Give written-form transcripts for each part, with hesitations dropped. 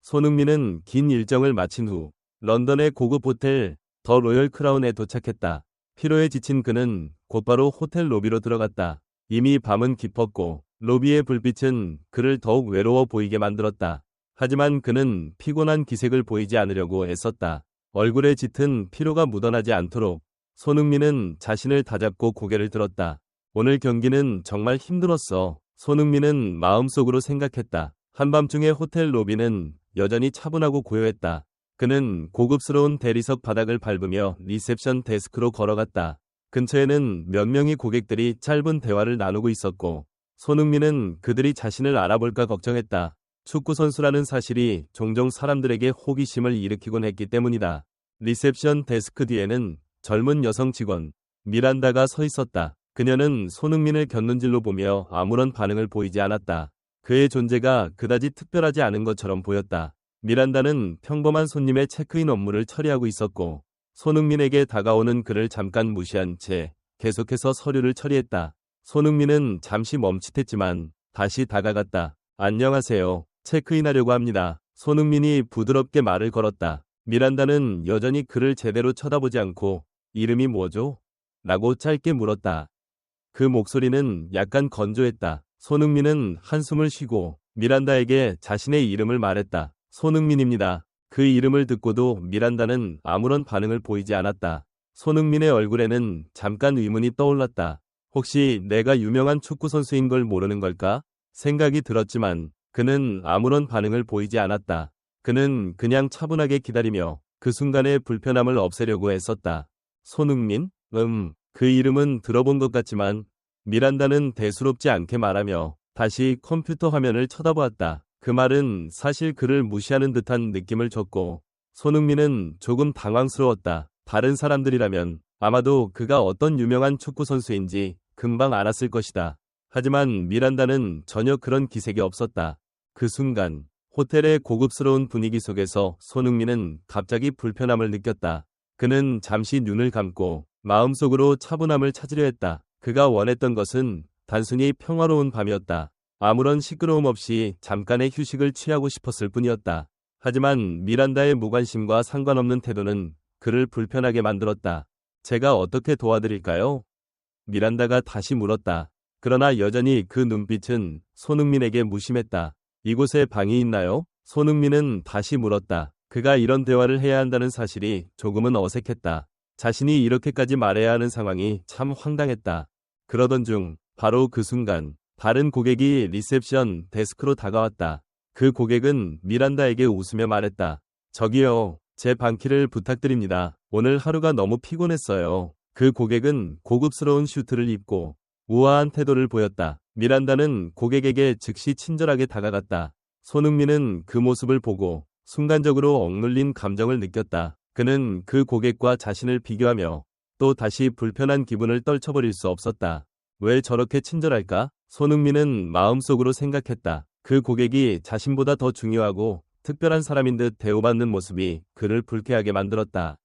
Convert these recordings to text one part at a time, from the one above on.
손흥민은 긴 일정을 마친 후 런던의 고급 호텔 더 로열 크라운에 도착했다. 피로에 지친 그는 곧바로 호텔 로비로 들어갔다. 이미 밤은 깊었고 로비의 불빛은 그를 더욱 외로워 보이게 만들었다. 하지만 그는 피곤한 기색을 보이지 않으려고 애썼다. 얼굴에 짙은 피로가 묻어나지 않도록 손흥민은 자신을 다잡고 고개를 들었다. 오늘 경기는 정말 힘들었어. 손흥민은 마음속으로 생각했다. 한밤중의 호텔 로비는 여전히 차분하고 고요했다. 그는 고급스러운 대리석 바닥을 밟으며 리셉션 데스크로 걸어갔다. 근처에는 몇 명의 고객들이 짧은 대화를 나누고 있었고 손흥민은 그들이 자신을 알아볼까 걱정했다. 축구선수라는 사실이 종종 사람들에게 호기심을 일으키곤 했기 때문이다. 리셉션 데스크 뒤에는 젊은 여성 직원 미란다가 서 있었다. 그녀는 손흥민을 곁눈질로 보며 아무런 반응을 보이지 않았다. 그의 존재가 그다지 특별하지 않은 것처럼 보였다. 미란다는 평범한 손님의 체크인 업무를 처리하고 있었고 손흥민에게 다가오는 그를 잠깐 무시한 채 계속해서 서류를 처리했다. 손흥민은 잠시 멈칫했지만 다시 다가갔다. 안녕하세요. 체크인하려고 합니다. 손흥민이 부드럽게 말을 걸었다. 미란다는 여전히 그를 제대로 쳐다보지 않고 이름이 뭐죠? 라고 짧게 물었다. 그 목소리는 약간 건조했다. 손흥민은 한숨을 쉬고 미란다에게 자신의 이름을 말했다. 손흥민입니다. 그 이름을 듣고도 미란다는 아무런 반응을 보이지 않았다. 손흥민의 얼굴에는 잠깐 의문이 떠올랐다. 혹시 내가 유명한 축구선수인 걸 모르는 걸까? 생각이 들었지만 그는 아무런 반응을 보이지 않았다. 그는 그냥 차분하게 기다리며 그 순간의 불편함을 없애려고 애썼다. 손흥민? 그 이름은 들어본 것 같지만 미란다는 대수롭지 않게 말하며 다시 컴퓨터 화면을 쳐다보았다. 그 말은 사실 그를 무시하는 듯한 느낌을 줬고 손흥민은 조금 당황스러웠다. 다른 사람들이라면 아마도 그가 어떤 유명한 축구선수인지 금방 알았을 것이다. 하지만 미란다는 전혀 그런 기색이 없었다. 그 순간 호텔의 고급스러운 분위기 속에서 손흥민은 갑자기 불편함을 느꼈다. 그는 잠시 눈을 감고 마음속으로 차분함을 찾으려 했다. 그가 원했던 것은 단순히 평화로운 밤이었다. 아무런 시끄러움 없이 잠깐의 휴식을 취하고 싶었을 뿐이었다. 하지만 미란다의 무관심과 상관없는 태도는 그를 불편하게 만들었다. 제가 어떻게 도와드릴까요? 미란다가 다시 물었다. 그러나 여전히 그 눈빛은 손흥민에게 무심했다. 이곳에 방이 있나요? 손흥민은 다시 물었다. 그가 이런 대화를 해야 한다는 사실이 조금은 어색했다. 자신이 이렇게까지 말해야 하는 상황이 참 황당했다. 그러던 중 바로 그 순간 다른 고객이 리셉션 데스크로 다가왔다. 그 고객은 미란다에게 웃으며 말했다. 저기요, 제 방키를 부탁드립니다. 오늘 하루가 너무 피곤했어요. 그 고객은 고급스러운 슈트를 입고 우아한 태도를 보였다. 미란다는 고객에게 즉시 친절하게 다가갔다. 손흥민은 그 모습을 보고 순간적으로 억눌린 감정을 느꼈다. 그는 그 고객과 자신을 비교하며 또 다시 불편한 기분을 떨쳐버릴 수 없었다. 왜 저렇게 친절할까? 손흥민은 마음속으로 생각했다. 그 고객이 자신보다 더 중요하고 특별한 사람인 듯 대우받는 모습이 그를 불쾌하게 만들었다.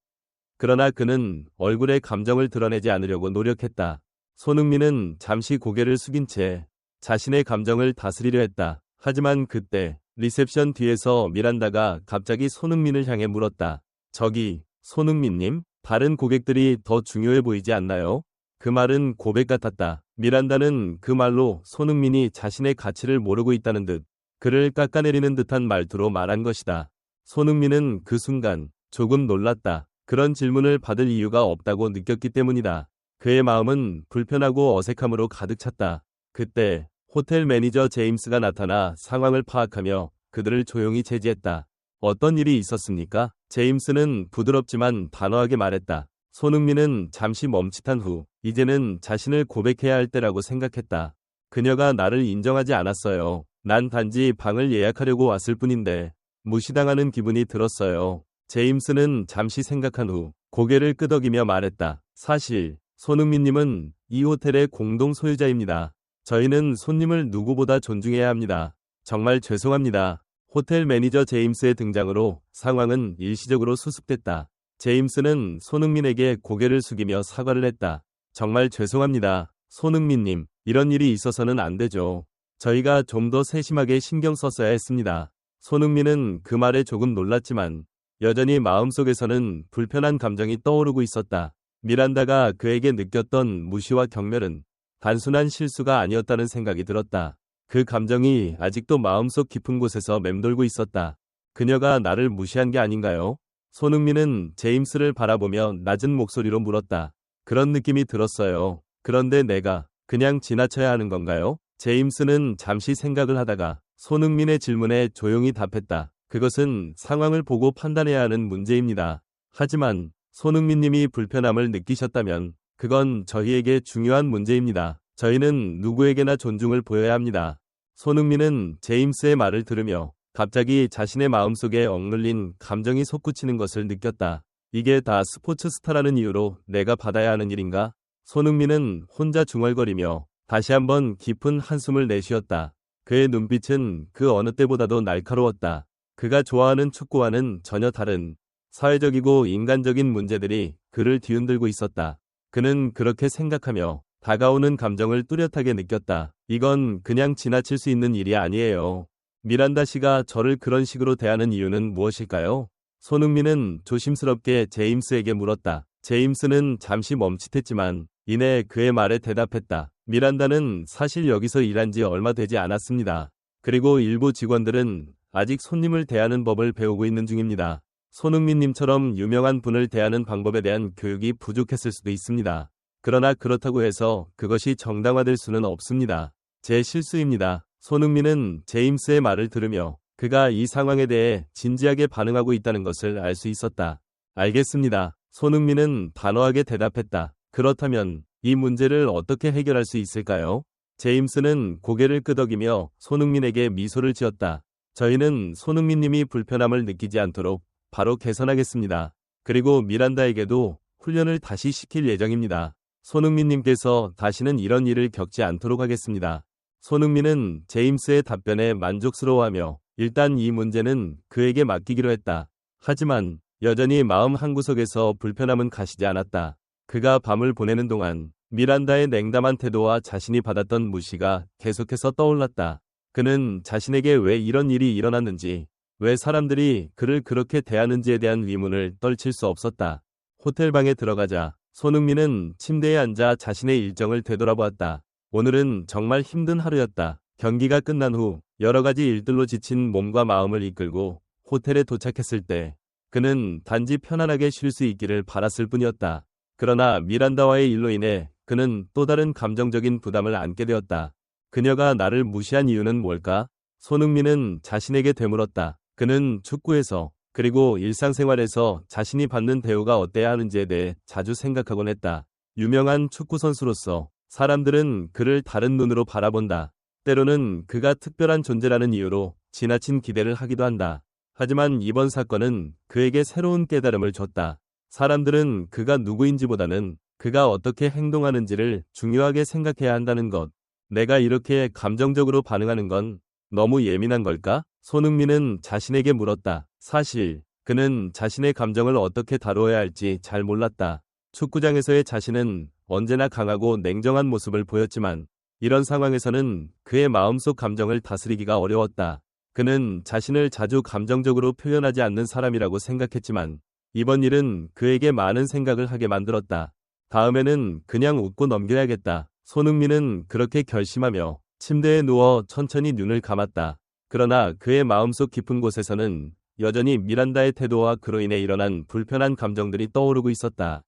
그러나 그는 얼굴에 감정을 드러내지 않으려고 노력했다. 손흥민은 잠시 고개를 숙인 채 자신의 감정을 다스리려 했다. 하지만 그때 리셉션 뒤에서 미란다가 갑자기 손흥민을 향해 물었다. 저기, 손흥민님, 다른 고객들이 더 중요해 보이지 않나요? 그 말은 고백 같았다. 미란다는 그 말로 손흥민이 자신의 가치를 모르고 있다는 듯 그를 깎아내리는 듯한 말투로 말한 것이다. 손흥민은 그 순간 조금 놀랐다. 그런 질문을 받을 이유가 없다고 느꼈기 때문이다. 그의 마음은 불편하고 어색함으로 가득 찼다. 그때 호텔 매니저 제임스가 나타나 상황을 파악하며 그들을 조용히 제지했다. 어떤 일이 있었습니까? 제임스는 부드럽지만 단호하게 말했다. 손흥민은 잠시 멈칫한 후 이제는 자신을 고백해야 할 때라고 생각했다. 그녀가 나를 인정하지 않았어요. 난 단지 방을 예약하려고 왔을 뿐인데 무시당하는 기분이 들었어요. 제임스는 잠시 생각한 후 고개를 끄덕이며 말했다. 사실 손흥민님은 이 호텔의 공동 소유자입니다. 저희는 손님을 누구보다 존중해야 합니다. 정말 죄송합니다. 호텔 매니저 제임스의 등장으로 상황은 일시적으로 수습됐다. 제임스는 손흥민에게 고개를 숙이며 사과를 했다. 정말 죄송합니다. 손흥민님, 이런 일이 있어서는 안 되죠. 저희가 좀 더 세심하게 신경 썼어야 했습니다. 손흥민은 그 말에 조금 놀랐지만 여전히 마음속에서는 불편한 감정이 떠오르고 있었다. 미란다가 그에게 느꼈던 무시와 경멸은 단순한 실수가 아니었다는 생각이 들었다. 그 감정이 아직도 마음속 깊은 곳에서 맴돌고 있었다. 그녀가 나를 무시한 게 아닌가요? 손흥민은 제임스를 바라보며 낮은 목소리로 물었다. 그런 느낌이 들었어요. 그런데 내가 그냥 지나쳐야 하는 건가요? 제임스는 잠시 생각을 하다가 손흥민의 질문에 조용히 답했다. 그것은 상황을 보고 판단해야 하는 문제입니다. 하지만 손흥민님이 불편함을 느끼셨다면 그건 저희에게 중요한 문제입니다. 저희는 누구에게나 존중을 보여야 합니다. 손흥민은 제임스의 말을 들으며 갑자기 자신의 마음속에 억눌린 감정이 솟구치는 것을 느꼈다. 이게 다 스포츠 스타라는 이유로 내가 받아야 하는 일인가? 손흥민은 혼자 중얼거리며 다시 한번 깊은 한숨을 내쉬었다. 그의 눈빛은 그 어느 때보다도 날카로웠다. 그가 좋아하는 축구와는 전혀 다른 사회적이고 인간적인 문제들이 그를 뒤흔들고 있었다. 그는 그렇게 생각하며 다가오는 감정을 뚜렷하게 느꼈다. 이건 그냥 지나칠 수 있는 일이 아니에요. 미란다 씨가 저를 그런 식으로 대하는 이유는 무엇일까요? 손흥민은 조심스럽게 제임스에게 물었다. 제임스는 잠시 멈칫했지만 이내 그의 말에 대답했다. 미란다는 사실 여기서 일한 지 얼마 되지 않았습니다. 그리고 일부 직원들은 아직 손님을 대하는 법을 배우고 있는 중입니다. 손흥민님처럼 유명한 분을 대하는 방법에 대한 교육이 부족했을 수도 있습니다. 그러나 그렇다고 해서 그것이 정당화될 수는 없습니다. 제 실수입니다. 손흥민은 제임스의 말을 들으며 그가 이 상황에 대해 진지하게 반응하고 있다는 것을 알 수 있었다. 알겠습니다. 손흥민은 단호하게 대답했다. 그렇다면 이 문제를 어떻게 해결할 수 있을까요? 제임스는 고개를 끄덕이며 손흥민에게 미소를 지었다. 저희는 손흥민님이 불편함을 느끼지 않도록 바로 개선하겠습니다. 그리고 미란다에게도 훈련을 다시 시킬 예정입니다. 손흥민님께서 다시는 이런 일을 겪지 않도록 하겠습니다. 손흥민은 제임스의 답변에 만족스러워하며 일단 이 문제는 그에게 맡기기로 했다. 하지만 여전히 마음 한구석에서 불편함은 가시지 않았다. 그가 밤을 보내는 동안 미란다의 냉담한 태도와 자신이 받았던 무시가 계속해서 떠올랐다. 그는 자신에게 왜 이런 일이 일어났는지, 왜 사람들이 그를 그렇게 대하는지에 대한 의문을 떨칠 수 없었다. 호텔 방에 들어가자 손흥민은 침대에 앉아 자신의 일정을 되돌아보았다. 오늘은 정말 힘든 하루였다. 경기가 끝난 후 여러 가지 일들로 지친 몸과 마음을 이끌고 호텔에 도착했을 때 그는 단지 편안하게 쉴 수 있기를 바랐을 뿐이었다. 그러나 미란다와의 일로 인해 그는 또 다른 감정적인 부담을 안게 되었다. 그녀가 나를 무시한 이유는 뭘까? 손흥민은 자신에게 되물었다. 그는 축구에서 그리고 일상생활에서 자신이 받는 대우가 어때야 하는지에 대해 자주 생각하곤 했다. 유명한 축구 선수로서 사람들은 그를 다른 눈으로 바라본다. 때로는 그가 특별한 존재라는 이유로 지나친 기대를 하기도 한다. 하지만 이번 사건은 그에게 새로운 깨달음을 줬다. 사람들은 그가 누구인지보다는 그가 어떻게 행동하는지를 중요하게 생각해야 한다는 것. 내가 이렇게 감정적으로 반응하는 건 너무 예민한 걸까? 손흥민은 자신에게 물었다. 사실 그는 자신의 감정을 어떻게 다루어야 할지 잘 몰랐다. 축구장에서의 자신은 언제나 강하고 냉정한 모습을 보였지만 이런 상황에서는 그의 마음속 감정을 다스리기가 어려웠다. 그는 자신을 자주 감정적으로 표현하지 않는 사람이라고 생각했지만 이번 일은 그에게 많은 생각을 하게 만들었다. 다음에는 그냥 웃고 넘겨야겠다. 손흥민은 그렇게 결심하며 침대에 누워 천천히 눈을 감았다. 그러나 그의 마음속 깊은 곳에서는 여전히 미란다의 태도와 그로 인해 일어난 불편한 감정들이 떠오르고 있었다.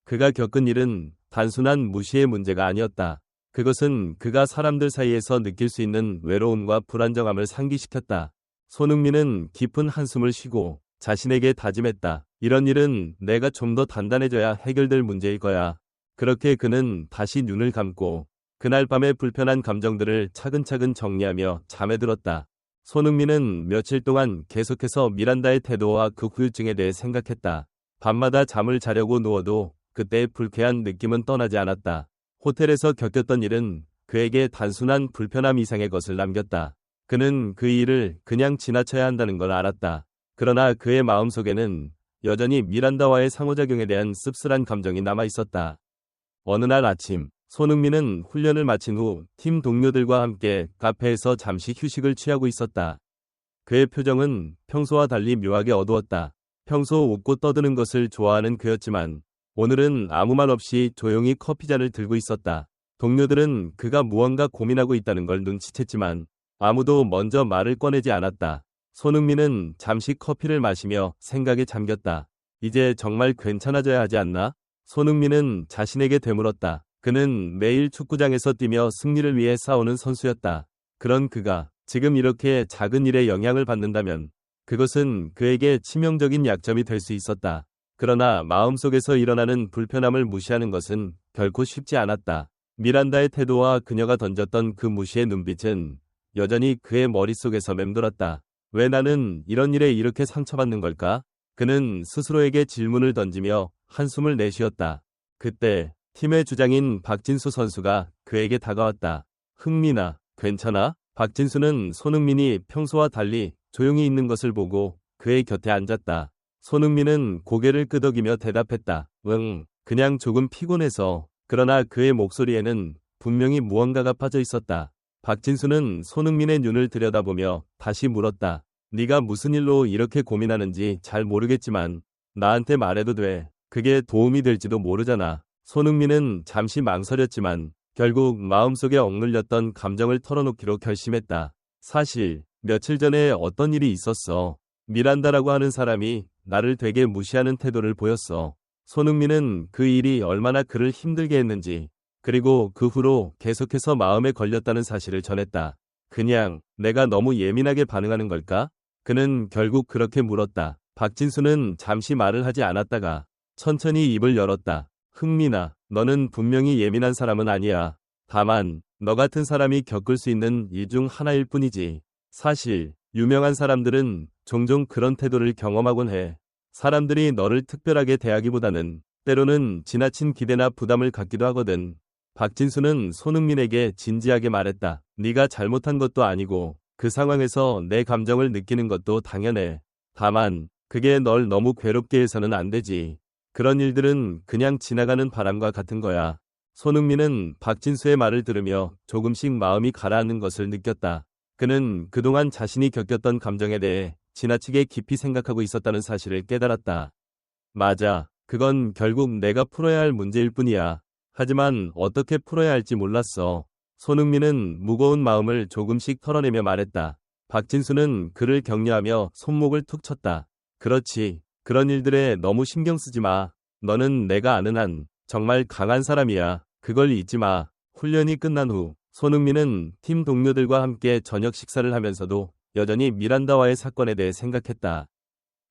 그가 겪은 일은 단순한 무시의 문제가 아니었다. 그것은 그가 사람들 사이에서 느낄 수 있는 외로움과 불안정함을 상기시켰다. 손흥민은 깊은 한숨을 쉬고 자신에게 다짐했다. 이런 일은 내가 좀 더 단단해져야 해결될 문제일 거야. 그렇게 그는 다시 눈을 감고 그날 밤의 불편한 감정들을 차근차근 정리하며 잠에 들었다. 손흥민은 며칠 동안 계속해서 미란다의 태도와 그 후유증에 대해 생각했다. 밤마다 잠을 자려고 누워도 그때의 불쾌한 느낌은 떠나지 않았다. 호텔에서 겪었던 일은 그에게 단순한 불편함 이상의 것을 남겼다. 그는 그 일을 그냥 지나쳐야 한다는 걸 알았다. 그러나 그의 마음속에는 여전히 미란다와의 상호작용에 대한 씁쓸한 감정이 남아 있었다. 어느 날 아침, 손흥민은 훈련을 마친 후 팀 동료들과 함께 카페에서 잠시 휴식을 취하고 있었다. 그의 표정은 평소와 달리 묘하게 어두웠다. 평소 웃고 떠드는 것을 좋아하는 그였지만 오늘은 아무 말 없이 조용히 커피잔을 들고 있었다. 동료들은 그가 무언가 고민하고 있다는 걸 눈치챘지만 아무도 먼저 말을 꺼내지 않았다. 손흥민은 잠시 커피를 마시며 생각에 잠겼다. 이제 정말 괜찮아져야 하지 않나? 손흥민은 자신에게 되물었다. 그는 매일 축구장에서 뛰며 승리를 위해 싸우는 선수였다. 그런 그가 지금 이렇게 작은 일에 영향을 받는다면 그것은 그에게 치명적인 약점이 될 수 있었다. 그러나 마음속에서 일어나는 불편함을 무시하는 것은 결코 쉽지 않았다. 미란다의 태도와 그녀가 던졌던 그 무시의 눈빛은 여전히 그의 머릿속에서 맴돌았다. 왜 나는 이런 일에 이렇게 상처받는 걸까? 그는 스스로에게 질문을 던지며 한숨을 내쉬었다. 그때 팀의 주장인 박진수 선수가 그에게 다가왔다. 흥민아, 괜찮아? 박진수는 손흥민이 평소와 달리 조용히 있는 것을 보고 그의 곁에 앉았다. 손흥민은 고개를 끄덕이며 대답했다. 응, 그냥 조금 피곤해서. 그러나 그의 목소리에는 분명히 무언가가 빠져 있었다. 박진수는 손흥민의 눈을 들여다보며 다시 물었다. 네가 무슨 일로 이렇게 고민하는지 잘 모르겠지만 나한테 말해도 돼. 그게 도움이 될지도 모르잖아. 손흥민은 잠시 망설였지만 결국 마음속에 억눌렸던 감정을 털어놓기로 결심했다. 사실 며칠 전에 어떤 일이 있었어. 미란다라고 하는 사람이 나를 되게 무시하는 태도를 보였어. 손흥민은 그 일이 얼마나 그를 힘들게 했는지 그리고 그 후로 계속해서 마음에 걸렸다는 사실을 전했다. 그냥 내가 너무 예민하게 반응하는 걸까? 그는 결국 그렇게 물었다. 박진수는 잠시 말을 하지 않았다가 천천히 입을 열었다. 흥민아, 너는 분명히 예민한 사람은 아니야. 다만 너 같은 사람이 겪을 수 있는 일 중 하나일 뿐이지. 사실 유명한 사람들은 종종 그런 태도를 경험하곤 해. 사람들이 너를 특별하게 대하기보다는 때로는 지나친 기대나 부담을 갖기도 하거든. 박진수는 손흥민에게 진지하게 말했다. 네가 잘못한 것도 아니고 그 상황에서 내 감정을 느끼는 것도 당연해. 다만 그게 널 너무 괴롭게 해서는 안 되지. 그런 일들은 그냥 지나가는 바람과 같은 거야. 손흥민은 박진수의 말을 들으며 조금씩 마음이 가라앉는 것을 느꼈다. 그는 그동안 자신이 겪었던 감정에 대해 지나치게 깊이 생각하고 있었다는 사실을 깨달았다. 맞아. 그건 결국 내가 풀어야 할 문제일 뿐이야. 하지만 어떻게 풀어야 할지 몰랐어. 손흥민은 무거운 마음을 조금씩 털어내며 말했다. 박진수는 그를 격려하며 손목을 툭 쳤다. 그렇지. 그런 일들에 너무 신경 쓰지 마. 너는 내가 아는 한 정말 강한 사람이야. 그걸 잊지 마. 훈련이 끝난 후 손흥민은 팀 동료들과 함께 저녁 식사를 하면서도 여전히 미란다와의 사건에 대해 생각했다.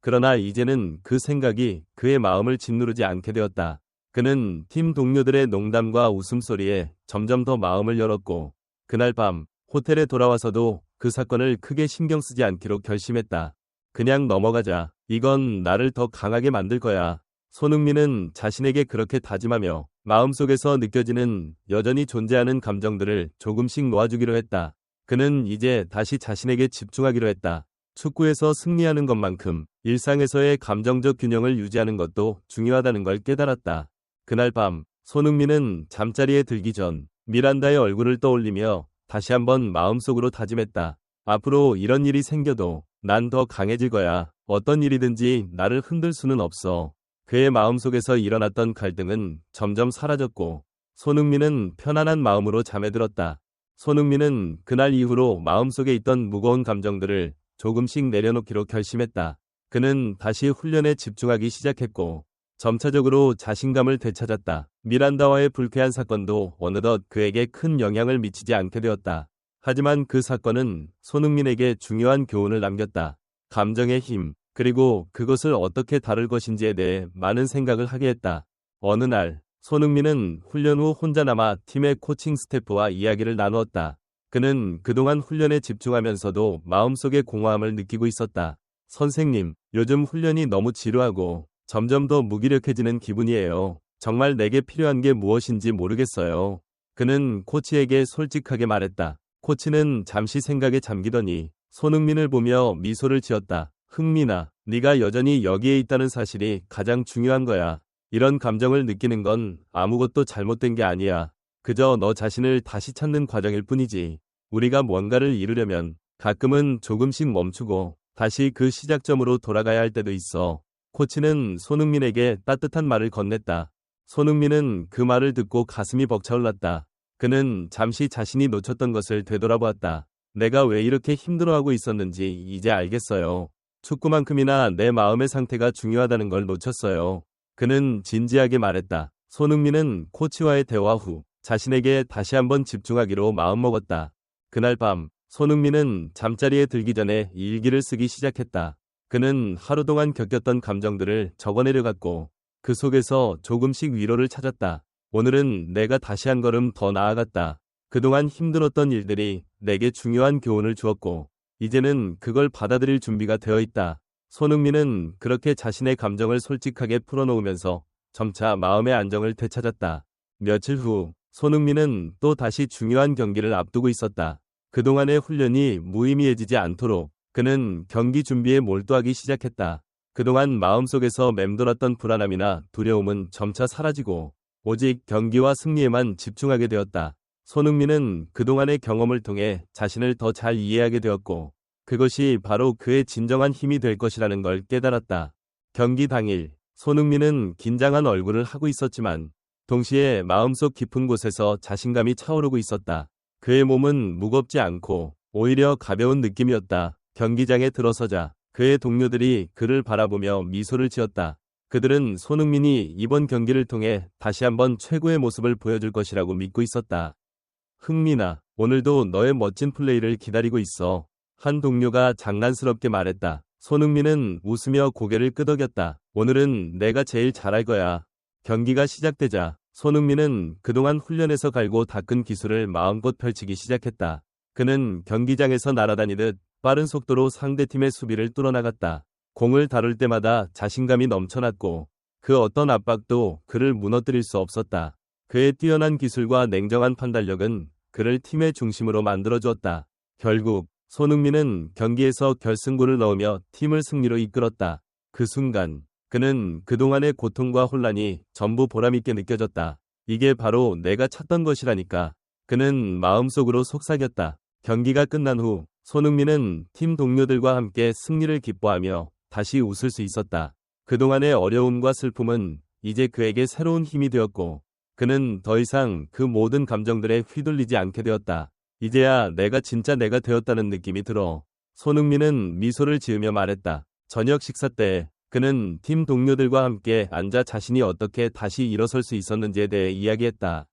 그러나 이제는 그 생각이 그의 마음을 짓누르지 않게 되었다. 그는 팀 동료들의 농담과 웃음소리에 점점 더 마음을 열었고 그날 밤 호텔에 돌아와서도 그 사건을 크게 신경 쓰지 않기로 결심했다. 그냥 넘어가자. 이건 나를 더 강하게 만들 거야. 손흥민은 자신에게 그렇게 다짐하며 마음속에서 느껴지는 여전히 존재하는 감정들을 조금씩 놓아주기로 했다. 그는 이제 다시 자신에게 집중하기로 했다. 축구에서 승리하는 것만큼 일상에서의 감정적 균형을 유지하는 것도 중요하다는 걸 깨달았다. 그날 밤 손흥민은 잠자리에 들기 전 미란다의 얼굴을 떠올리며 다시 한번 마음속으로 다짐했다. 앞으로 이런 일이 생겨도 난 더 강해질 거야. 어떤 일이든지 나를 흔들 수는 없어. 그의 마음속에서 일어났던 갈등은 점점 사라졌고 손흥민은 편안한 마음으로 잠에 들었다. 손흥민은 그날 이후로 마음속에 있던 무거운 감정들을 조금씩 내려놓기로 결심했다. 그는 다시 훈련에 집중하기 시작했고 점차적으로 자신감을 되찾았다. 미란다와의 불쾌한 사건도 어느덧 그에게 큰 영향을 미치지 않게 되었다. 하지만 그 사건은 손흥민에게 중요한 교훈을 남겼다. 감정의 힘, 그리고 그것을 어떻게 다룰 것인지에 대해 많은 생각을 하게 했다. 어느 날 손흥민은 훈련 후 혼자 남아 팀의 코칭 스태프와 이야기를 나누었다. 그는 그동안 훈련에 집중하면서도 마음속의 공허함을 느끼고 있었다. 선생님, 요즘 훈련이 너무 지루하고 점점 더 무기력해지는 기분이에요. 정말 내게 필요한 게 무엇인지 모르겠어요. 그는 코치에게 솔직하게 말했다. 코치는 잠시 생각에 잠기더니 손흥민을 보며 미소를 지었다. 흥민아, 네가 여전히 여기에 있다는 사실이 가장 중요한 거야. 이런 감정을 느끼는 건 아무것도 잘못된 게 아니야. 그저 너 자신을 다시 찾는 과정일 뿐이지. 우리가 뭔가를 이루려면 가끔은 조금씩 멈추고 다시 그 시작점으로 돌아가야 할 때도 있어. 코치는 손흥민에게 따뜻한 말을 건넸다. 손흥민은 그 말을 듣고 가슴이 벅차올랐다. 그는 잠시 자신이 놓쳤던 것을 되돌아보았다. 내가 왜 이렇게 힘들어하고 있었는지 이제 알겠어요. 축구만큼이나 내 마음의 상태가 중요하다는 걸 놓쳤어요. 그는 진지하게 말했다. 손흥민은 코치와의 대화 후 자신에게 다시 한번 집중하기로 마음먹었다. 그날 밤 손흥민은 잠자리에 들기 전에 일기를 쓰기 시작했다. 그는 하루 동안 겪었던 감정들을 적어내려갔고 그 속에서 조금씩 위로를 찾았다. 오늘은 내가 다시 한 걸음 더 나아갔다. 그동안 힘들었던 일들이 내게 중요한 교훈을 주었고 이제는 그걸 받아들일 준비가 되어 있다. 손흥민은 그렇게 자신의 감정을 솔직하게 풀어놓으면서 점차 마음의 안정을 되찾았다. 며칠 후 손흥민은 또 다시 중요한 경기를 앞두고 있었다. 그동안의 훈련이 무의미해지지 않도록 그는 경기 준비에 몰두하기 시작했다. 그동안 마음속에서 맴돌았던 불안함이나 두려움은 점차 사라지고 오직 경기와 승리에만 집중하게 되었다. 손흥민은 그동안의 경험을 통해 자신을 더 잘 이해하게 되었고 그것이 바로 그의 진정한 힘이 될 것이라는 걸 깨달았다. 경기 당일 손흥민은 긴장한 얼굴을 하고 있었지만 동시에 마음속 깊은 곳에서 자신감이 차오르고 있었다. 그의 몸은 무겁지 않고 오히려 가벼운 느낌이었다. 경기장에 들어서자 그의 동료들이 그를 바라보며 미소를 지었다. 그들은 손흥민이 이번 경기를 통해 다시 한번 최고의 모습을 보여줄 것이라고 믿고 있었다. 흥민아, 오늘도 너의 멋진 플레이를 기다리고 있어. 한 동료가 장난스럽게 말했다. 손흥민은 웃으며 고개를 끄덕였다. 오늘은 내가 제일 잘할 거야. 경기가 시작되자 손흥민은 그동안 훈련에서 갈고 닦은 기술을 마음껏 펼치기 시작했다. 그는 경기장에서 날아다니듯 빠른 속도로 상대팀의 수비를 뚫어나갔다. 공을 다룰 때마다 자신감이 넘쳐났고 그 어떤 압박도 그를 무너뜨릴 수 없었다. 그의 뛰어난 기술과 냉정한 판단력은 그를 팀의 중심으로 만들어주었다. 결국 손흥민은 경기에서 결승골을 넣으며 팀을 승리로 이끌었다. 그 순간 그는 그동안의 고통과 혼란이 전부 보람있게 느껴졌다. 이게 바로 내가 찾던 것이라니까. 그는 마음속으로 속삭였다. 경기가 끝난 후 손흥민은 팀 동료들과 함께 승리를 기뻐하며 다시 웃을 수 있었다. 그동안의 어려움과 슬픔은 이제 그에게 새로운 힘이 되었고 그는 더 이상 그 모든 감정들에 휘둘리지 않게 되었다. 이제야 내가 진짜 내가 되었다는 느낌이 들어. 손흥민은 미소를 지으며 말했다. 저녁 식사 때 그는 팀 동료들과 함께 앉아 자신이 어떻게 다시 일어설 수 있었는지에 대해 이야기했다.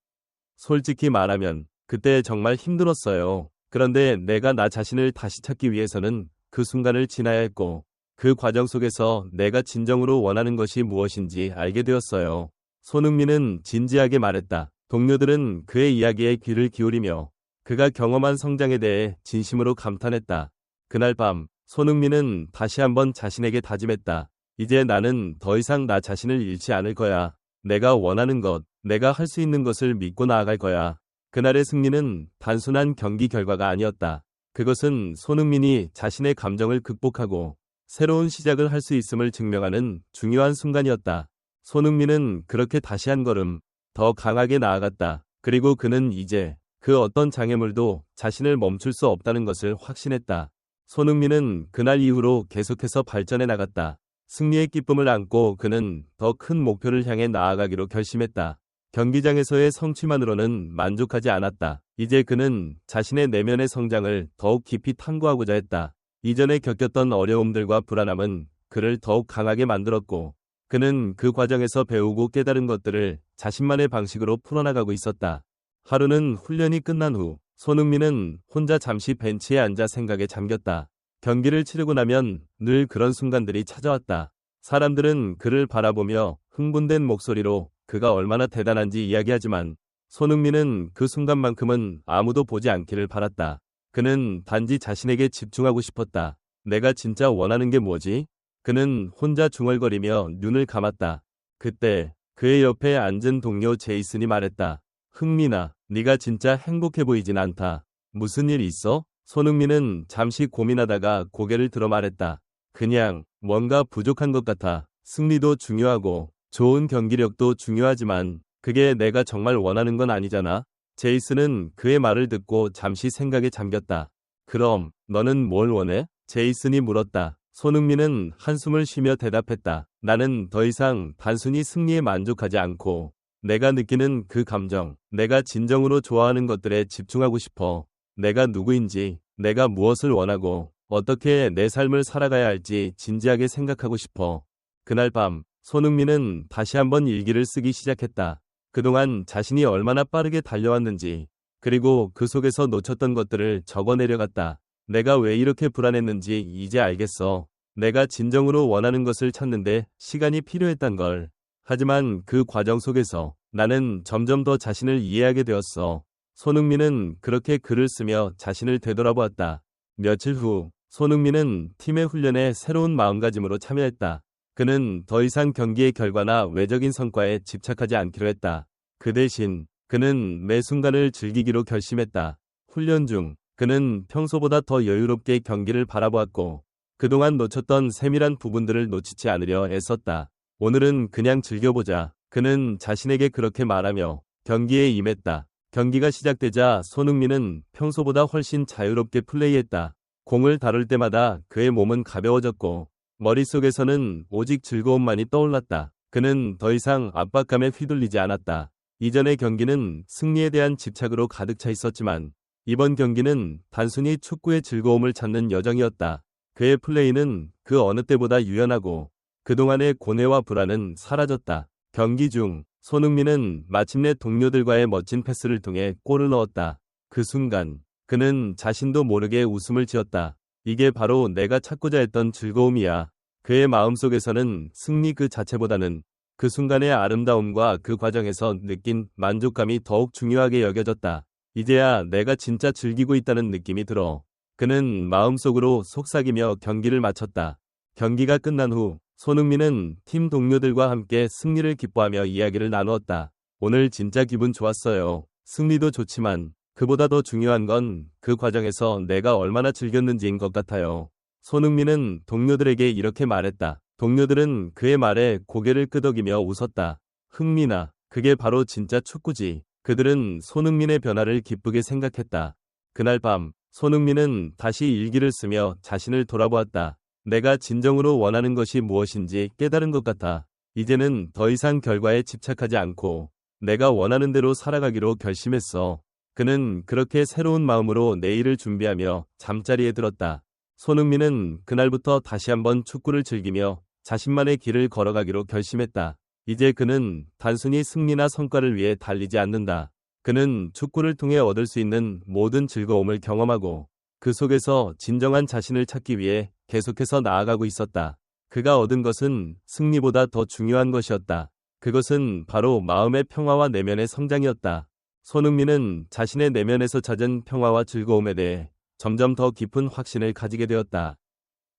솔직히 말하면 그때 정말 힘들었어요. 그런데 내가 나 자신을 다시 찾기 위해서는 그 순간을 지나야 했고 그 과정 속에서 내가 진정으로 원하는 것이 무엇인지 알게 되었어요. 손흥민은 진지하게 말했다. 동료들은 그의 이야기에 귀를 기울이며 그가 경험한 성장에 대해 진심으로 감탄했다. 그날 밤 손흥민은 다시 한번 자신에게 다짐했다. 이제 나는 더 이상 나 자신을 잃지 않을 거야. 내가 원하는 것, 내가 할 수 있는 것을 믿고 나아갈 거야. 그날의 승리는 단순한 경기 결과가 아니었다. 그것은 손흥민이 자신의 감정을 극복하고 새로운 시작을 할 수 있음을 증명하는 중요한 순간이었다. 손흥민은 그렇게 다시 한 걸음 더 강하게 나아갔다. 그리고 그는 이제 그 어떤 장애물도 자신을 멈출 수 없다는 것을 확신했다. 손흥민은 그날 이후로 계속해서 발전해 나갔다. 승리의 기쁨을 안고 그는 더 큰 목표를 향해 나아가기로 결심했다. 경기장에서의 성취만으로는 만족하지 않았다. 이제 그는 자신의 내면의 성장을 더욱 깊이 탐구하고자 했다. 이전에 겪었던 어려움들과 불안함은 그를 더욱 강하게 만들었고 그는 그 과정에서 배우고 깨달은 것들을 자신만의 방식으로 풀어나가고 있었다. 하루는 훈련이 끝난 후 손흥민은 혼자 잠시 벤치에 앉아 생각에 잠겼다. 경기를 치르고 나면 늘 그런 순간들이 찾아왔다. 사람들은 그를 바라보며 흥분된 목소리로 그가 얼마나 대단한지 이야기하지만 손흥민은 그 순간만큼은 아무도 보지 않기를 바랐다. 그는 단지 자신에게 집중하고 싶었다. 내가 진짜 원하는 게 뭐지? 그는 혼자 중얼거리며 눈을 감았다. 그때 그의 옆에 앉은 동료 제이슨이 말했다. 흥민아, 네가 진짜 행복해 보이진 않다. 무슨 일 있어? 손흥민은 잠시 고민하다가 고개를 들어 말했다. 그냥 뭔가 부족한 것 같아. 승리도 중요하고 좋은 경기력도 중요하지만 그게 내가 정말 원하는 건 아니잖아. 제이슨은 그의 말을 듣고 잠시 생각에 잠겼다. 그럼 너는 뭘 원해? 제이슨이 물었다. 손흥민은 한숨을 쉬며 대답했다. 나는 더 이상 단순히 승리에 만족하지 않고 내가 느끼는 그 감정, 내가 진정으로 좋아하는 것들에 집중하고 싶어. 내가 누구인지, 내가 무엇을 원하고 어떻게 내 삶을 살아가야 할지 진지하게 생각하고 싶어. 그날 밤 손흥민은 다시 한번 일기를 쓰기 시작했다. 그동안 자신이 얼마나 빠르게 달려왔는지, 그리고 그 속에서 놓쳤던 것들을 적어 내려갔다. 내가 왜 이렇게 불안했는지 이제 알겠어. 내가 진정으로 원하는 것을 찾는데 시간이 필요했단 걸. 하지만 그 과정 속에서 나는 점점 더 자신을 이해하게 되었어. 손흥민은 그렇게 글을 쓰며 자신을 되돌아보았다. 며칠 후 손흥민은 팀의 훈련에 새로운 마음가짐으로 참여했다. 그는 더 이상 경기의 결과나 외적인 성과에 집착하지 않기로 했다. 그 대신 그는 매 순간을 즐기기로 결심했다. 훈련 중 그는 평소보다 더 여유롭게 경기를 바라보았고 그동안 놓쳤던 세밀한 부분들을 놓치지 않으려 애썼다. 오늘은 그냥 즐겨보자. 그는 자신에게 그렇게 말하며 경기에 임했다. 경기가 시작되자 손흥민은 평소보다 훨씬 자유롭게 플레이했다. 공을 다룰 때마다 그의 몸은 가벼워졌고 머릿속에서는 오직 즐거움만이 떠올랐다. 그는 더 이상 압박감에 휘둘리지 않았다. 이전의 경기는 승리에 대한 집착으로 가득 차 있었지만 이번 경기는 단순히 축구의 즐거움을 찾는 여정이었다. 그의 플레이는 그 어느 때보다 유연하고 그동안의 고뇌와 불안은 사라졌다. 경기 중 손흥민은 마침내 동료들과의 멋진 패스를 통해 골을 넣었다. 그 순간 그는 자신도 모르게 웃음을 지었다. 이게 바로 내가 찾고자 했던 즐거움이야. 그의 마음속에서는 승리 그 자체보다는 그 순간의 아름다움과 그 과정에서 느낀 만족감이 더욱 중요하게 여겨졌다. 이제야 내가 진짜 즐기고 있다는 느낌이 들어. 그는 마음속으로 속삭이며 경기를 마쳤다. 경기가 끝난 후 손흥민은 팀 동료들과 함께 승리를 기뻐하며 이야기를 나누었다. 오늘 진짜 기분 좋았어요. 승리도 좋지만 그보다 더 중요한 건 그 과정에서 내가 얼마나 즐겼는지인 것 같아요. 손흥민은 동료들에게 이렇게 말했다. 동료들은 그의 말에 고개를 끄덕이며 웃었다. 흥민아, 그게 바로 진짜 축구지. 그들은 손흥민의 변화를 기쁘게 생각했다. 그날 밤 손흥민은 다시 일기를 쓰며 자신을 돌아보았다. 내가 진정으로 원하는 것이 무엇인지 깨달은 것 같아. 이제는 더 이상 결과에 집착하지 않고 내가 원하는 대로 살아가기로 결심했어. 그는 그렇게 새로운 마음으로 내일을 준비하며 잠자리에 들었다. 손흥민은 그날부터 다시 한번 축구를 즐기며 자신만의 길을 걸어가기로 결심했다. 이제 그는 단순히 승리나 성과를 위해 달리지 않는다. 그는 축구를 통해 얻을 수 있는 모든 즐거움을 경험하고 그 속에서 진정한 자신을 찾기 위해 계속해서 나아가고 있었다. 그가 얻은 것은 승리보다 더 중요한 것이었다. 그것은 바로 마음의 평화와 내면의 성장이었다. 손흥민은 자신의 내면에서 찾은 평화와 즐거움에 대해 점점 더 깊은 확신을 가지게 되었다.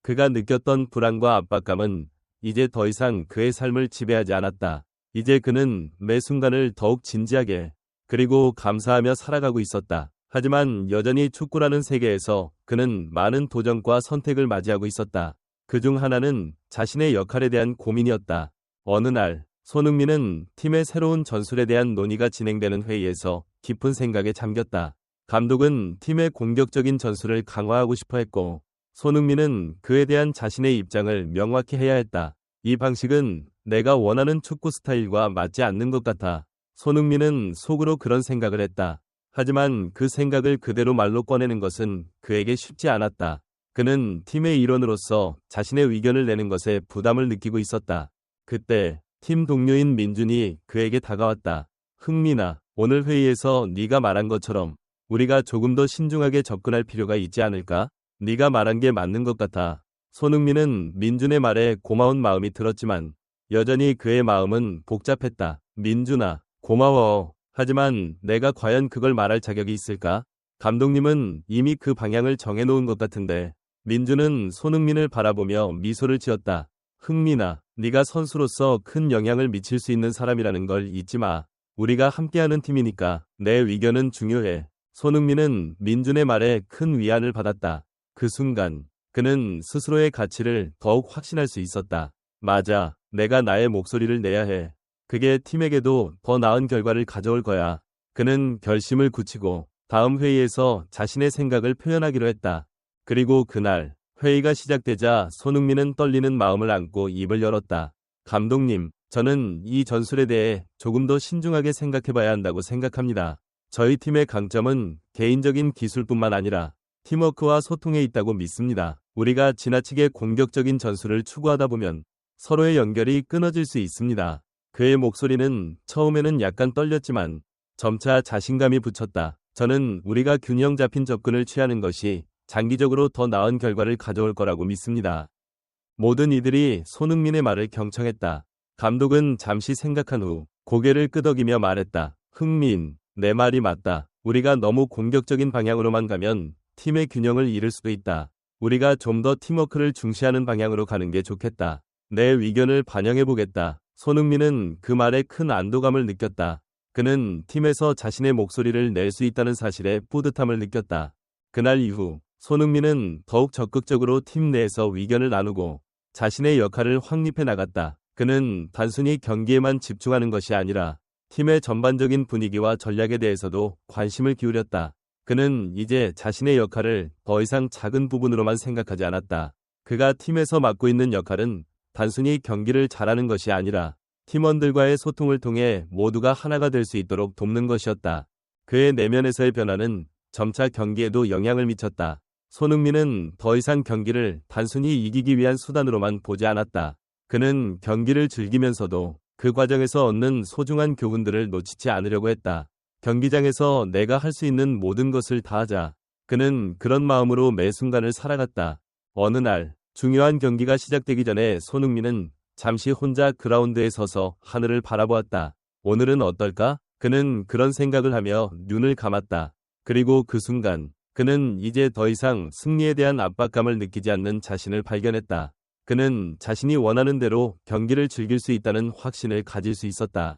그가 느꼈던 불안과 압박감은 이제 더 이상 그의 삶을 지배하지 않았다. 이제 그는 매 순간을 더욱 진지하게 그리고 감사하며 살아가고 있었다. 하지만 여전히 축구라는 세계에서 그는 많은 도전과 선택을 맞이하고 있었다. 그중 하나는 자신의 역할에 대한 고민이었다. 어느 날 손흥민은 팀의 새로운 전술에 대한 논의가 진행되는 회의에서 깊은 생각에 잠겼다. 감독은 팀의 공격적인 전술을 강화하고 싶어 했고 손흥민은 그에 대한 자신의 입장을 명확히 해야 했다. 이 방식은 내가 원하는 축구 스타일과 맞지 않는 것 같아. 손흥민은 속으로 그런 생각을 했다. 하지만 그 생각을 그대로 말로 꺼내는 것은 그에게 쉽지 않았다. 그는 팀의 일원으로서 자신의 의견을 내는 것에 부담을 느끼고 있었다. 그때 팀 동료인 민준이 그에게 다가왔다. 흥민아, 오늘 회의에서 네가 말한 것처럼 우리가 조금 더 신중하게 접근할 필요가 있지 않을까? 네가 말한 게 맞는 것 같아. 손흥민은 민준의 말에 고마운 마음이 들었지만 여전히 그의 마음은 복잡했다. 민준아, 고마워. 하지만 내가 과연 그걸 말할 자격이 있을까? 감독님은 이미 그 방향을 정해놓은 것 같은데. 민준은 손흥민을 바라보며 미소를 지었다. 흥민아, 네가 선수로서 큰 영향을 미칠 수 있는 사람이라는 걸 잊지 마. 우리가 함께하는 팀이니까 내 의견은 중요해. 손흥민은 민준의 말에 큰 위안을 받았다. 그 순간 그는 스스로의 가치를 더욱 확신할 수 있었다. 맞아, 내가 나의 목소리를 내야 해. 그게 팀에게도 더 나은 결과를 가져올 거야. 그는 결심을 굳히고 다음 회의에서 자신의 생각을 표현하기로 했다. 그리고 그날 회의가 시작되자 손흥민은 떨리는 마음을 안고 입을 열었다. 감독님, 저는 이 전술에 대해 조금 더 신중하게 생각해봐야 한다고 생각합니다. 저희 팀의 강점은 개인적인 기술뿐만 아니라 팀워크와 소통에 있다고 믿습니다. 우리가 지나치게 공격적인 전술을 추구하다 보면 서로의 연결이 끊어질 수 있습니다. 그의 목소리는 처음에는 약간 떨렸지만 점차 자신감이 붙였다. 저는 우리가 균형 잡힌 접근을 취하는 것이 장기적으로 더 나은 결과를 가져올 거라고 믿습니다. 모든 이들이 손흥민의 말을 경청했다. 감독은 잠시 생각한 후 고개를 끄덕이며 말했다. 흥민, 내 말이 맞다. 우리가 너무 공격적인 방향으로만 가면 팀의 균형을 잃을 수도 있다. 우리가 좀 더 팀워크를 중시하는 방향으로 가는 게 좋겠다. 내 의견을 반영해보겠다. 손흥민은 그 말에 큰 안도감을 느꼈다. 그는 팀에서 자신의 목소리를 낼 수 있다는 사실에 뿌듯함을 느꼈다. 그날 이후 손흥민은 더욱 적극적으로 팀 내에서 의견을 나누고 자신의 역할을 확립해 나갔다. 그는 단순히 경기에만 집중하는 것이 아니라 팀의 전반적인 분위기와 전략에 대해서도 관심을 기울였다. 그는 이제 자신의 역할을 더 이상 작은 부분으로만 생각하지 않았다. 그가 팀에서 맡고 있는 역할은 단순히 경기를 잘하는 것이 아니라 팀원들과의 소통을 통해 모두가 하나가 될 수 있도록 돕는 것이었다. 그의 내면에서의 변화는 점차 경기에도 영향을 미쳤다. 손흥민은 더 이상 경기를 단순히 이기기 위한 수단으로만 보지 않았다. 그는 경기를 즐기면서도 그 과정에서 얻는 소중한 교훈들을 놓치지 않으려고 했다. 경기장에서 내가 할 수 있는 모든 것을 다하자. 그는 그런 마음으로 매 순간을 살아갔다. 어느 날 중요한 경기가 시작되기 전에 손흥민은 잠시 혼자 그라운드에 서서 하늘을 바라보았다. 오늘은 어떨까? 그는 그런 생각을 하며 눈을 감았다. 그리고 그 순간 그는 이제 더 이상 승리에 대한 압박감을 느끼지 않는 자신을 발견했다. 그는 자신이 원하는 대로 경기를 즐길 수 있다는 확신을 가질 수 있었다.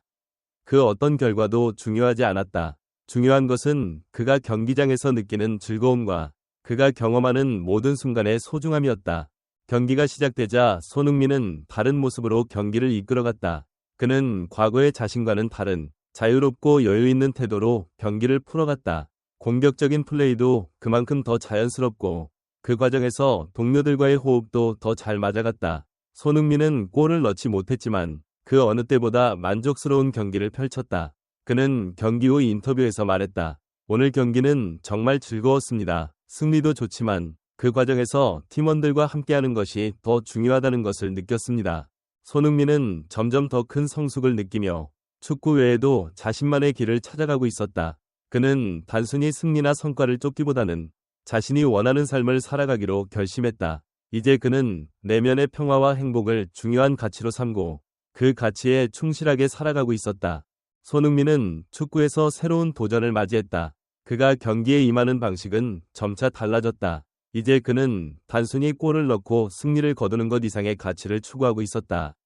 그 어떤 결과도 중요하지 않았다. 중요한 것은 그가 경기장에서 느끼는 즐거움과 그가 경험하는 모든 순간의 소중함이었다. 경기가 시작되자 손흥민은 다른 모습으로 경기를 이끌어갔다. 그는 과거의 자신과는 다른 자유롭고 여유 있는 태도로 경기를 풀어갔다. 공격적인 플레이도 그만큼 더 자연스럽고 그 과정에서 동료들과의 호흡도 더 잘 맞아갔다. 손흥민은 골을 넣지 못했지만 그 어느 때보다 만족스러운 경기를 펼쳤다. 그는 경기 후 인터뷰에서 말했다. 오늘 경기는 정말 즐거웠습니다. 승리도 좋지만 그 과정에서 팀원들과 함께하는 것이 더 중요하다는 것을 느꼈습니다. 손흥민은 점점 더 큰 성숙을 느끼며 축구 외에도 자신만의 길을 찾아가고 있었다. 그는 단순히 승리나 성과를 쫓기보다는 자신이 원하는 삶을 살아가기로 결심했다. 이제 그는 내면의 평화와 행복을 중요한 가치로 삼고 그 가치에 충실하게 살아가고 있었다. 손흥민은 축구에서 새로운 도전을 맞이했다. 그가 경기에 임하는 방식은 점차 달라졌다. 이제 그는 단순히 골을 넣고 승리를 거두는 것 이상의 가치를 추구하고 있었다.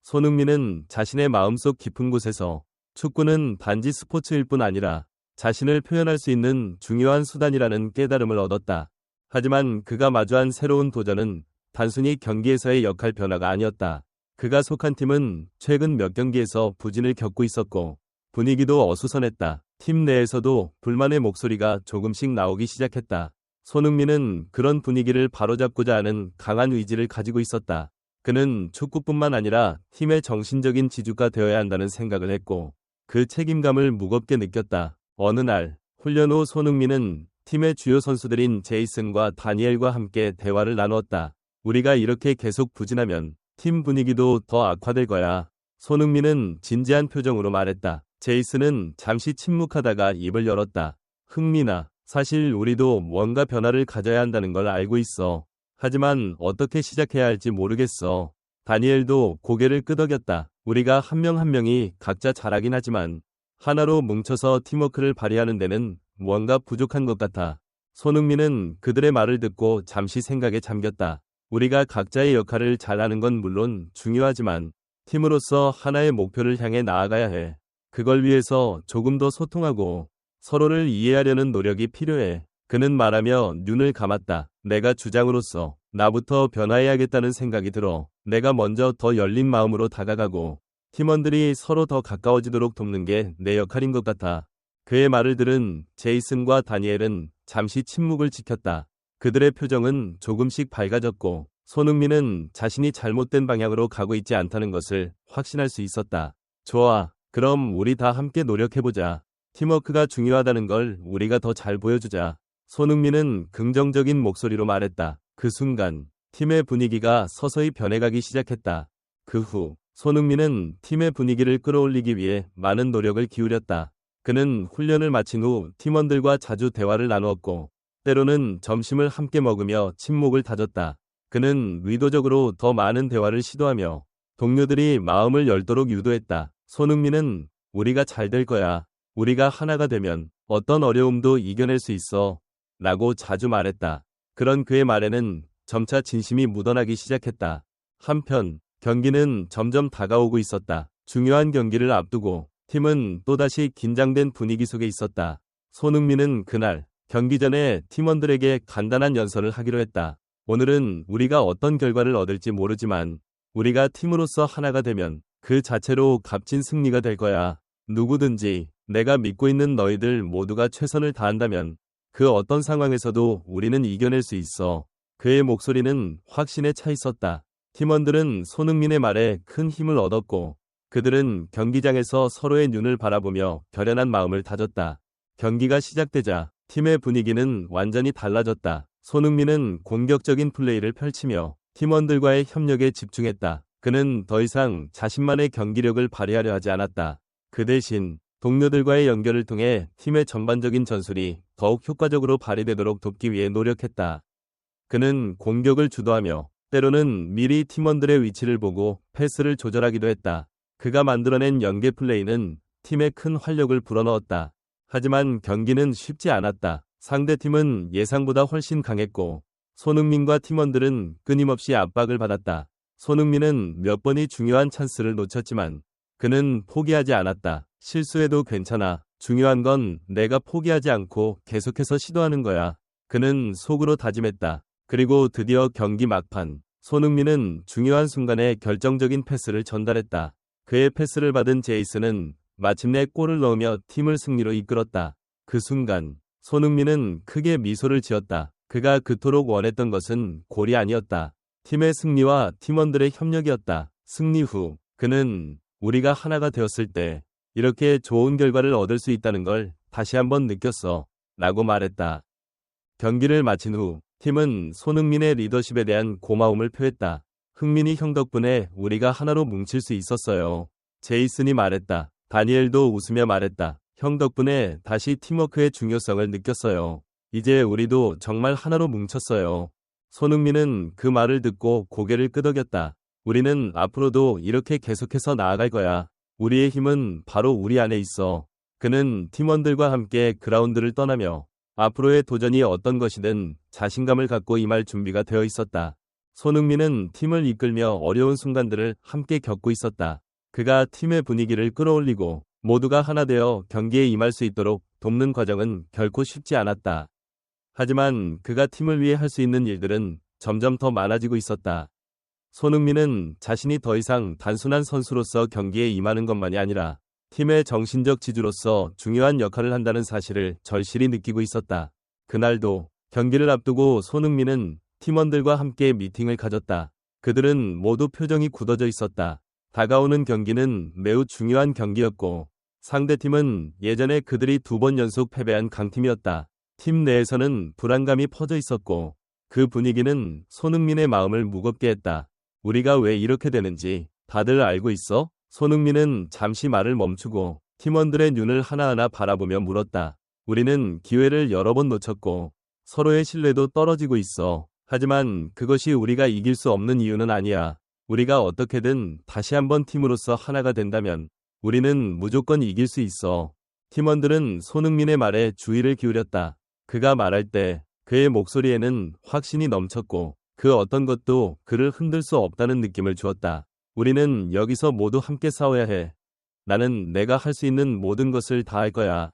손흥민은 자신의 마음속 깊은 곳에서 축구는 단지 스포츠일 뿐 아니라 자신을 표현할 수 있는 중요한 수단이라는 깨달음을 얻었다. 하지만 그가 마주한 새로운 도전은 단순히 경기에서의 역할 변화가 아니었다. 그가 속한 팀은 최근 몇 경기에서 부진을 겪고 있었고 분위기도 어수선했다. 팀 내에서도 불만의 목소리가 조금씩 나오기 시작했다. 손흥민은 그런 분위기를 바로잡고자 하는 강한 의지를 가지고 있었다. 그는 축구뿐만 아니라 팀의 정신적인 지주가 되어야 한다는 생각을 했고 그 책임감을 무겁게 느꼈다. 어느 날 훈련 후 손흥민은 팀의 주요 선수들인 제이슨과 다니엘과 함께 대화를 나누었다. 우리가 이렇게 계속 부진하면 팀 분위기도 더 악화될 거야. 손흥민은 진지한 표정으로 말했다. 제이슨은 잠시 침묵하다가 입을 열었다. 흥민아, 사실 우리도 뭔가 변화를 가져야 한다는 걸 알고 있어. 하지만 어떻게 시작해야 할지 모르겠어. 다니엘도 고개를 끄덕였다. 우리가 한 명 한 명이 각자 잘하긴 하지만 하나로 뭉쳐서 팀워크를 발휘하는 데는 무언가 부족한 것 같아. 손흥민은 그들의 말을 듣고 잠시 생각에 잠겼다. 우리가 각자의 역할을 잘하는 건 물론 중요하지만 팀으로서 하나의 목표를 향해 나아가야 해. 그걸 위해서 조금 더 소통하고 서로를 이해하려는 노력이 필요해. 그는 말하며 눈을 감았다. 내가 주장으로서 나부터 변화해야겠다는 생각이 들어. 내가 먼저 더 열린 마음으로 다가가고 팀원들이 서로 더 가까워지도록 돕는 게 내 역할인 것 같아. 그의 말을 들은 제이슨과 다니엘은 잠시 침묵을 지켰다. 그들의 표정은 조금씩 밝아졌고 손흥민은 자신이 잘못된 방향으로 가고 있지 않다는 것을 확신할 수 있었다. 좋아. 그럼 우리 다 함께 노력해보자. 팀워크가 중요하다는 걸 우리가 더 잘 보여주자. 손흥민은 긍정적인 목소리로 말했다. 그 순간 팀의 분위기가 서서히 변해가기 시작했다. 그 후 손흥민은 팀의 분위기를 끌어올리기 위해 많은 노력을 기울였다. 그는 훈련을 마친 후 팀원들과 자주 대화를 나누었고 때로는 점심을 함께 먹으며 친목을 다졌다. 그는 의도적으로 더 많은 대화를 시도하며 동료들이 마음을 열도록 유도했다. 손흥민은 우리가 잘 될 거야. 우리가 하나가 되면 어떤 어려움도 이겨낼 수 있어. 라고 자주 말했다. 그런 그의 말에는 점차 진심이 묻어나기 시작했다. 한편 경기는 점점 다가오고 있었다. 중요한 경기를 앞두고 팀은 또다시 긴장된 분위기 속에 있었다. 손흥민은 그날 경기 전에 팀원들에게 간단한 연설을 하기로 했다. 오늘은 우리가 어떤 결과를 얻을지 모르지만 우리가 팀으로서 하나가 되면 그 자체로 값진 승리가 될 거야. 누구든지 내가 믿고 있는 너희들 모두가 최선을 다한다면 그 어떤 상황에서도 우리는 이겨낼 수 있어. 그의 목소리는 확신에 차 있었다. 팀원들은 손흥민의 말에 큰 힘을 얻었고 그들은 경기장에서 서로의 눈을 바라보며 결연한 마음을 다졌다. 경기가 시작되자 팀의 분위기는 완전히 달라졌다. 손흥민은 공격적인 플레이를 펼치며 팀원들과의 협력에 집중했다. 그는 더 이상 자신만의 경기력을 발휘하려 하지 않았다. 그 대신 동료들과의 연결을 통해 팀의 전반적인 전술이 더욱 효과적으로 발휘되도록 돕기 위해 노력했다. 그는 공격을 주도하며 때로는 미리 팀원들의 위치를 보고 패스를 조절하기도 했다. 그가 만들어낸 연계 플레이는 팀에 큰 활력을 불어넣었다. 하지만 경기는 쉽지 않았다. 상대팀은 예상보다 훨씬 강했고 손흥민과 팀원들은 끊임없이 압박을 받았다. 손흥민은 몇 번이 중요한 찬스를 놓쳤지만 그는 포기하지 않았다. 실수해도 괜찮아. 중요한 건 내가 포기하지 않고 계속해서 시도하는 거야. 그는 속으로 다짐했다. 그리고 드디어 경기 막판, 손흥민은 중요한 순간에 결정적인 패스를 전달했다. 그의 패스를 받은 제이슨은 마침내 골을 넣으며 팀을 승리로 이끌었다. 그 순간 손흥민은 크게 미소를 지었다. 그가 그토록 원했던 것은 골이 아니었다. 팀의 승리와 팀원들의 협력이었다. 승리 후 그는 우리가 하나가 되었을 때 이렇게 좋은 결과를 얻을 수 있다는 걸 다시 한번 느꼈어. 라고 말했다. 경기를 마친 후 팀은 손흥민의 리더십에 대한 고마움을 표했다. 흥민이 형 덕분에 우리가 하나로 뭉칠 수 있었어요. 제이슨이 말했다. 다니엘도 웃으며 말했다. 형 덕분에 다시 팀워크의 중요성을 느꼈어요. 이제 우리도 정말 하나로 뭉쳤어요. 손흥민은 그 말을 듣고 고개를 끄덕였다. 우리는 앞으로도 이렇게 계속해서 나아갈 거야. 우리의 힘은 바로 우리 안에 있어. 그는 팀원들과 함께 그라운드를 떠나며 앞으로의 도전이 어떤 것이든 자신감을 갖고 임할 준비가 되어 있었다. 손흥민은 팀을 이끌며 어려운 순간들을 함께 겪고 있었다. 그가 팀의 분위기를 끌어올리고 모두가 하나 되어 경기에 임할 수 있도록 돕는 과정은 결코 쉽지 않았다. 하지만 그가 팀을 위해 할 수 있는 일들은 점점 더 많아지고 있었다. 손흥민은 자신이 더 이상 단순한 선수로서 경기에 임하는 것만이 아니라 팀의 정신적 지주로서 중요한 역할을 한다는 사실을 절실히 느끼고 있었다. 그날도 경기를 앞두고 손흥민은 팀원들과 함께 미팅을 가졌다. 그들은 모두 표정이 굳어져 있었다. 다가오는 경기는 매우 중요한 경기였고 상대팀은 예전에 그들이 2번 연속 패배한 강팀이었다. 팀 내에서는 불안감이 퍼져 있었고 그 분위기는 손흥민의 마음을 무겁게 했다. 우리가 왜 이렇게 되는지 다들 알고 있어? 손흥민은 잠시 말을 멈추고 팀원들의 눈을 하나하나 바라보며 물었다. 우리는 기회를 여러 번 놓쳤고 서로의 신뢰도 떨어지고 있어. 하지만 그것이 우리가 이길 수 없는 이유는 아니야. 우리가 어떻게든 다시 한번 팀으로서 하나가 된다면 우리는 무조건 이길 수 있어. 팀원들은 손흥민의 말에 주의를 기울였다. 그가 말할 때 그의 목소리에는 확신이 넘쳤고 그 어떤 것도 그를 흔들 수 없다는 느낌을 주었다. 우리는 여기서 모두 함께 싸워야 해. 나는 내가 할 수 있는 모든 것을 다 할 거야.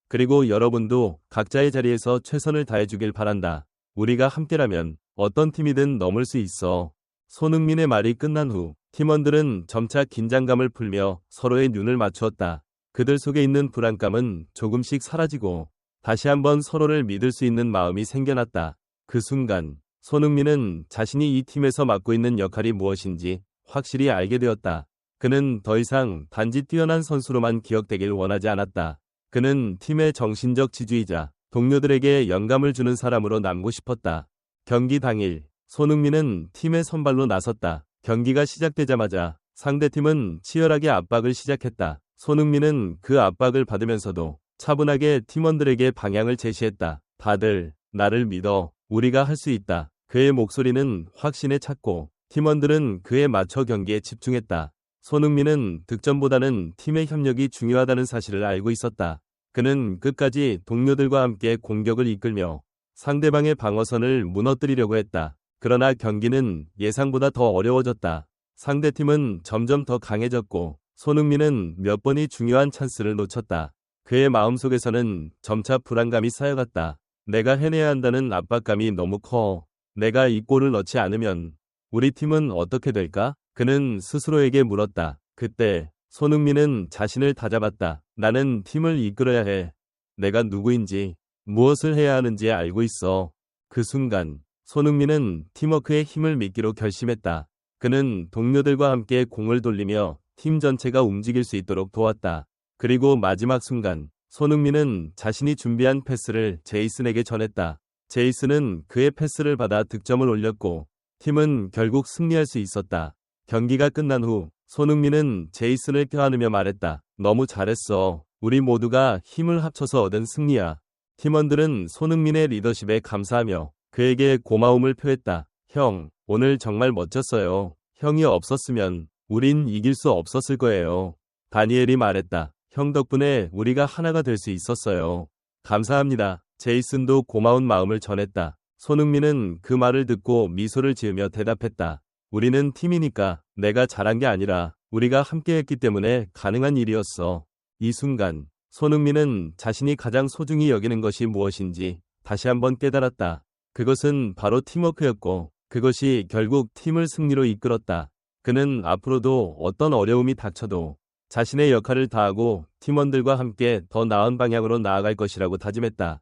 그리고 여러분도 각자의 자리에서 최선을 다해주길 바란다. 우리가 함께라면 어떤 팀이든 넘을 수 있어. 손흥민의 말이 끝난 후 팀원들은 점차 긴장감을 풀며 서로의 눈을 맞추었다. 그들 속에 있는 불안감은 조금씩 사라지고 다시 한번 서로를 믿을 수 있는 마음이 생겨났다. 그 순간 손흥민은 자신이 이 팀에서 맡고 있는 역할이 무엇인지 확실히 알게 되었다. 그는 더 이상 단지 뛰어난 선수로만 기억되길 원하지 않았다. 그는 팀의 정신적 지주이자 동료들에게 영감을 주는 사람으로 남고 싶었다. 경기 당일 손흥민은 팀의 선발로 나섰다. 경기가 시작되자마자 상대팀은 치열하게 압박을 시작했다. 손흥민은 그 압박을 받으면서도 차분하게 팀원들에게 방향을 제시했다. 다들 나를 믿어. 우리가 할 수 있다. 그의 목소리는 확신에 찼고 팀원들은 그에 맞춰 경기에 집중했다. 손흥민은 득점보다는 팀의 협력이 중요하다는 사실을 알고 있었다. 그는 끝까지 동료들과 함께 공격을 이끌며 상대방의 방어선을 무너뜨리려고 했다. 그러나 경기는 예상보다 더 어려워졌다. 상대팀은 점점 더 강해졌고 손흥민은 몇 번이 중요한 찬스를 놓쳤다. 그의 마음속에서는 점차 불안감이 쌓여갔다. 내가 해내야 한다는 압박감이 너무 커. 내가 이 골을 넣지 않으면 우리 팀은 어떻게 될까? 그는 스스로에게 물었다. 그때 손흥민은 자신을 다잡았다. 나는 팀을 이끌어야 해. 내가 누구인지, 무엇을 해야 하는지 알고 있어. 그 순간 손흥민은 팀워크의 힘을 믿기로 결심했다. 그는 동료들과 함께 공을 돌리며 팀 전체가 움직일 수 있도록 도왔다. 그리고 마지막 순간 손흥민은 자신이 준비한 패스를 제이슨에게 전했다. 제이슨은 그의 패스를 받아 득점을 올렸고 팀은 결국 승리할 수 있었다. 경기가 끝난 후 손흥민은 제이슨을 껴안으며 말했다. 너무 잘했어. 우리 모두가 힘을 합쳐서 얻은 승리야. 팀원들은 손흥민의 리더십에 감사하며 그에게 고마움을 표했다. 형, 오늘 정말 멋졌어요. 형이 없었으면 우린 이길 수 없었을 거예요. 다니엘이 말했다. 형 덕분에 우리가 하나가 될 수 있었어요. 감사합니다. 제이슨도 고마운 마음을 전했다. 손흥민은 그 말을 듣고 미소를 지으며 대답했다. 우리는 팀이니까 내가 잘한 게 아니라 우리가 함께했기 때문에 가능한 일이었어. 이 순간 손흥민은 자신이 가장 소중히 여기는 것이 무엇인지 다시 한번 깨달았다. 그것은 바로 팀워크였고 그것이 결국 팀을 승리로 이끌었다. 그는 앞으로도 어떤 어려움이 닥쳐도 자신의 역할을 다하고 팀원들과 함께 더 나은 방향으로 나아갈 것이라고 다짐했다.